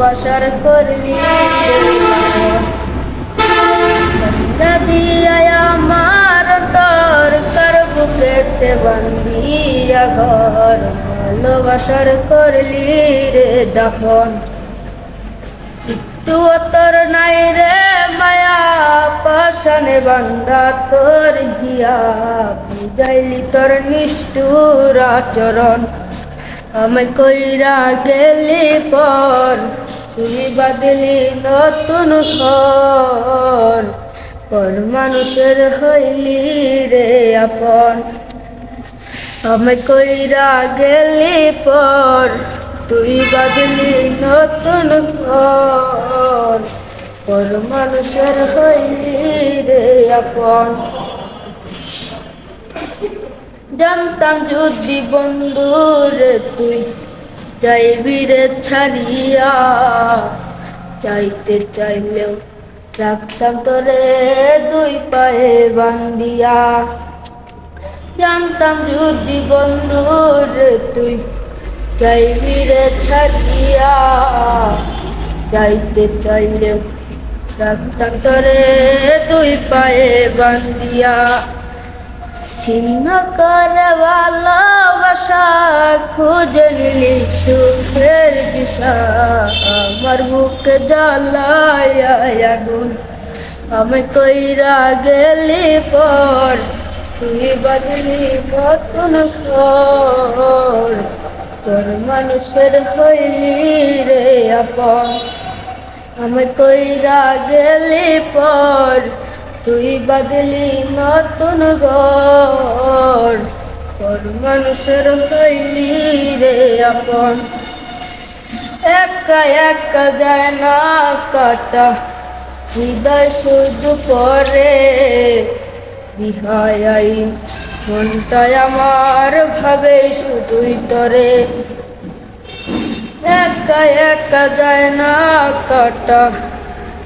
ভালোবাসার করলি দিয়ায় আমার তোর কার বুকেতে বান্ধিয়া ঘর ভালোবাসার করলি রে দফন একটু তোর নাই রে মায়া পাশানে বান্ধা তোর হিয়া বুঝাইলি তোর নিষ্ঠুর আচরণ আমি কইরা গেলি পর তুই বাদলি নতুন ঘর পর মানুষের হইলি রে আপন আমি কইরা গেলি পর তুই বাদলি নতুন ঘর পর মানুষের হইলি রে আপন জানতাম যদি বন্ধুরে তুই যাইবি রে ছাড়িয়া চাইতে চাইলেও রাখতাম তোরে দুই পায়ে বান্ধিয়া জানতাম যদি বন্ধুরে তুই যাইবি রে ছাড়িয়া যাইতে চাইলেও রাখতাম তোরে দুই পায়ে বান্ধিয়া ছিন্ন করে ভালোবাসা খুঁজে নিলি সুখের দিশা আমার বুকে জ্বালায় আগুন আমি কইরা গেলি পর তুই বাদলি নতুন ঘর তোর মানুষের হইলি রে আপন আমি কইরা গেলি পর তুই বাদলি নতুন ঘর তোর মানুষের হইলি রে আপন একা একা যায় না কাটা হৃদয় শুধু পরে বিহায় মনটাই আমার ভাবে শুধুই তরে একা একা যায় না কাটা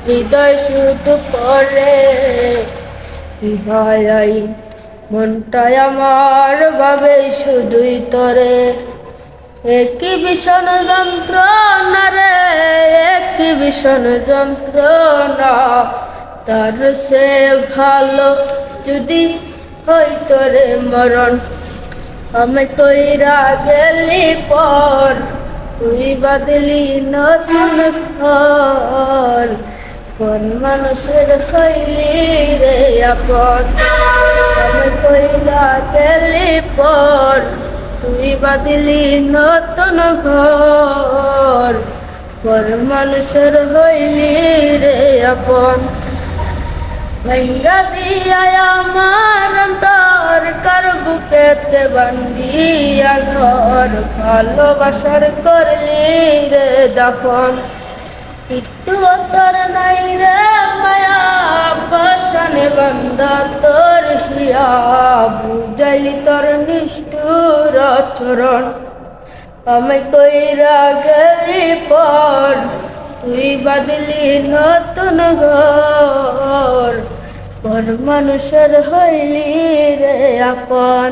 হৃদয় শুধু পরে বিহায় মনটাই আমার ভাবে শুধুই তরে একই ভীষণ যন্ত্রণা রে একই ভীষণ যন্ত্রণা তার সে ভালো যদি হইতো রে মরণ আমি কইরা গেলি পর তুই বাদলি নতুন ঘর কোন মানুষের হইলি রে আপন আমি কইরা গেলি পর তুই বাদলি নতুন ঘর কোন মানুষের হইলি রে আপন ভাইয়া দিয়ায় আমার অন্তর কার বুকেতে বান্ধিয়া ঘর ভালোবাসার করলি রে দফন একটু তোর নাই রে মায়া পাশানে বান্ধা তোর হিয়া বুঝাইলি তোর নিষ্ঠুর আচরণ আমি কইরা গেলি পর তুই বাদলি নতুন ঘর পর মানুষের হইলি রে আপন।